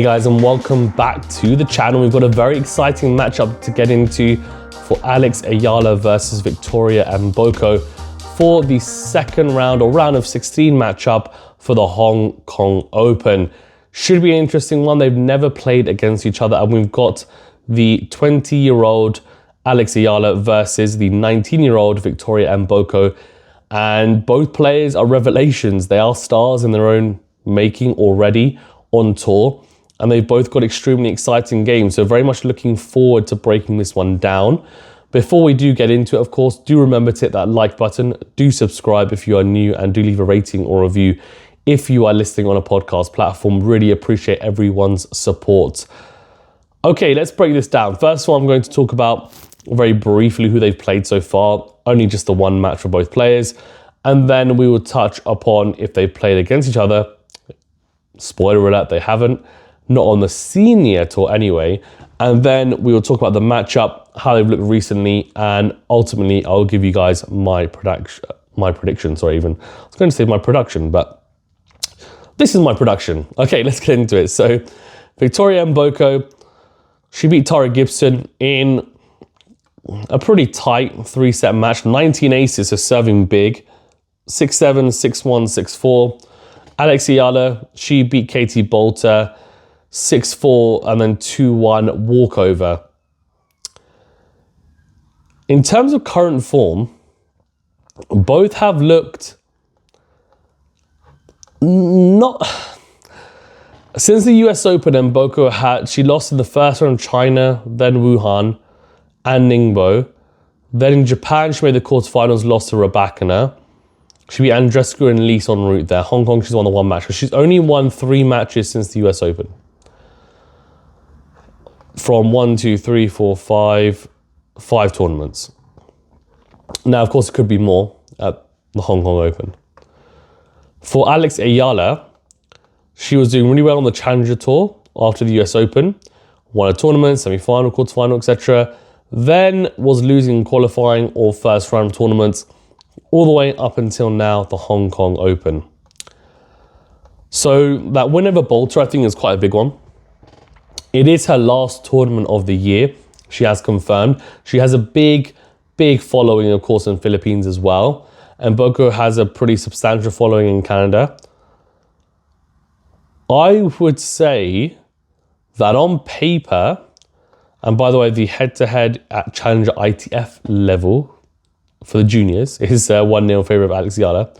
Hey guys, and welcome back to the channel. We've got a very exciting matchup to get into for Alex Eala versus Victoria Mboko for the second round or round of 16 matchup for the Hong Kong Open. Should be an interesting one. They've never played against each other, and we've got the 20-year-old Alex Eala versus the 19-year-old Victoria Mboko, and both players are revelations. They are stars in their own making already on tour, and they've both got extremely exciting games, so very much looking forward to breaking this one down. Before we do get into it, of course, do remember to hit that like button, do subscribe if you are new, and do leave a rating or review if you are listening on a podcast platform. Really appreciate everyone's support. Okay, let's break this down. First of all, I'm going to talk about very briefly who they've played so far, only just the one match for both players, and then we will touch upon if they've played against each other. Spoiler alert, they haven't. Not on the senior tour anyway. And then we will talk about the matchup, how they've looked recently, and ultimately I'll give you guys my prediction. I was going to say my production, but this is my production. Okay, let's get into it. So Victoria Mboko, she beat Tara Gibson in a pretty tight 3-set match. 19 aces, so serving big. 6-7, 6-1, 6-4. Alex Eala, she beat Katie Bolter 6-4 and then 2-1 walkover. In terms of current form, both have looked not... Since the US Open, she lost in the first round of China, then Wuhan and Ningbo. Then in Japan, she made the quarterfinals, lost to Rybakina. She beat Andreescu and Lees en route there. Hong Kong, she's won the one match. She's only won 3 matches since the US Open. From 5 tournaments. Now, of course, it could be more at the Hong Kong Open. For Alex Eala, she was doing really well on the Challenger Tour after the US Open. Won a tournament, semi-final, quarter-final, etc. Then was losing qualifying or first round tournaments all the way up until now, the Hong Kong Open. So that win over Bolter, I think, is quite a big one. It is her last tournament of the year, she has confirmed. She has a big following, of course, in the Philippines as well. And Mboko has a pretty substantial following in Canada. I would say that on paper, and by the way, the head-to-head at Challenger ITF level for the juniors is 1-0 favour of Alex Eala.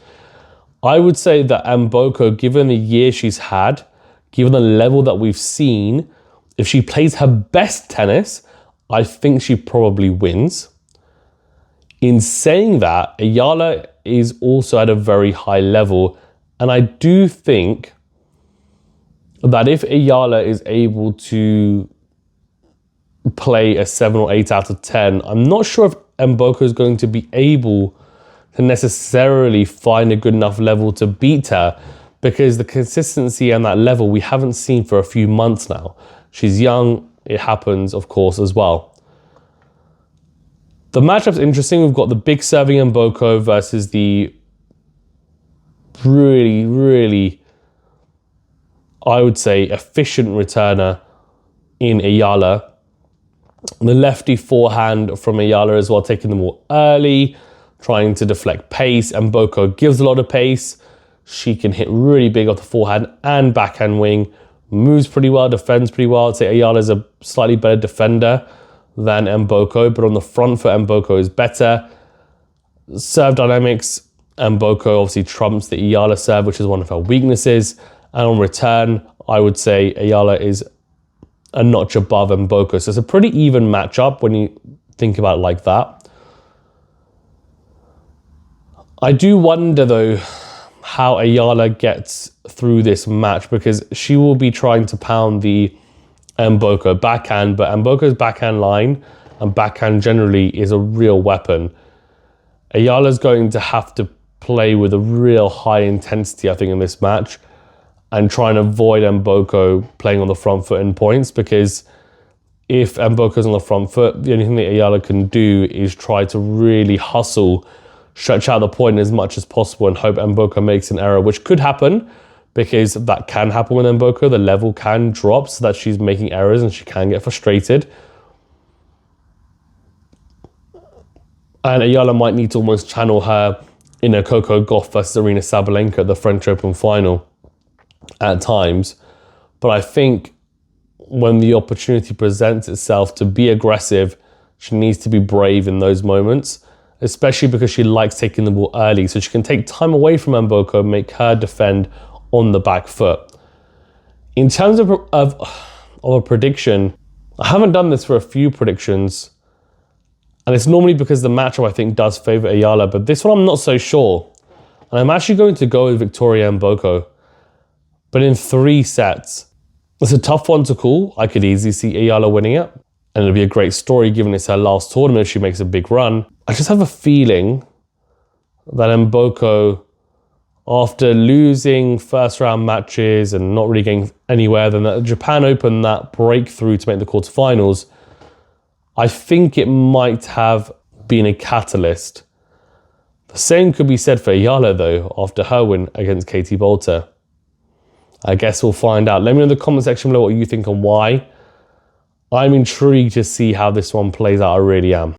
I would say that Mboko, given the year she's had, given the level that we've seen, if she plays her best tennis, I think she probably wins. In saying that, Eala is also at a very high level, and I do think that if Eala is able to play a 7 or 8 out of 10, I'm not sure if Mboko is going to be able to necessarily find a good enough level to beat her, because the consistency and that level we haven't seen for a few months now. She's young, it happens, of course, as well. The matchup's interesting. We've got the big serving Mboko versus the really, I would say, efficient returner in Eala. The lefty forehand from Eala as well, taking the ball early, trying to deflect pace. Mboko gives a lot of pace. She can hit really big off the forehand and backhand wing. Moves pretty well, defends pretty well. I'd say Eala is a slightly better defender than Mboko, but on the front foot, Mboko is better. Serve dynamics, Mboko obviously trumps the Eala serve, which is one of her weaknesses. And on return, I would say Eala is a notch above Mboko. So it's a pretty even matchup when you think about it like that. I do wonder, though, how Eala gets through this match, because she will be trying to pound the Mboko backhand, but Mboko's backhand line and backhand generally is a real weapon. Eala's going to have to play with a real high intensity, I think, in this match, and try and avoid Mboko playing on the front foot in points, because if Mboko's on the front foot, the only thing that Eala can do is try to really hustle, stretch out the point as much as possible and hope Mboko makes an error, which could happen, because that can happen with Mboko. The level can drop so that she's making errors and she can get frustrated. And Eala might need to almost channel her inner Coco Gauff versus Arina Sabalenka at the French Open final at times. But I think when the opportunity presents itself to be aggressive, she needs to be brave in those moments, especially because she likes taking the ball early. So she can take time away from Mboko and make her defend on the back foot. In terms of a prediction, I haven't done this for a few predictions, and it's normally because the matchup I think does favour Eala, but this one I'm not so sure. And I'm actually going to go with Victoria Mboko, but in 3 sets. It's a tough one to call. I could easily see Eala winning it, and it'll be a great story given it's her last tournament if she makes a big run. I just have a feeling that Mboko, after losing first round matches and not really getting anywhere, then at Japan Open, that breakthrough to make the quarterfinals, I think it might have been a catalyst. The same could be said for Eala though, after her win against Katie Bolter. I guess we'll find out. Let me know in the comment section below what you think and why. I'm intrigued to see how this one plays out, I really am.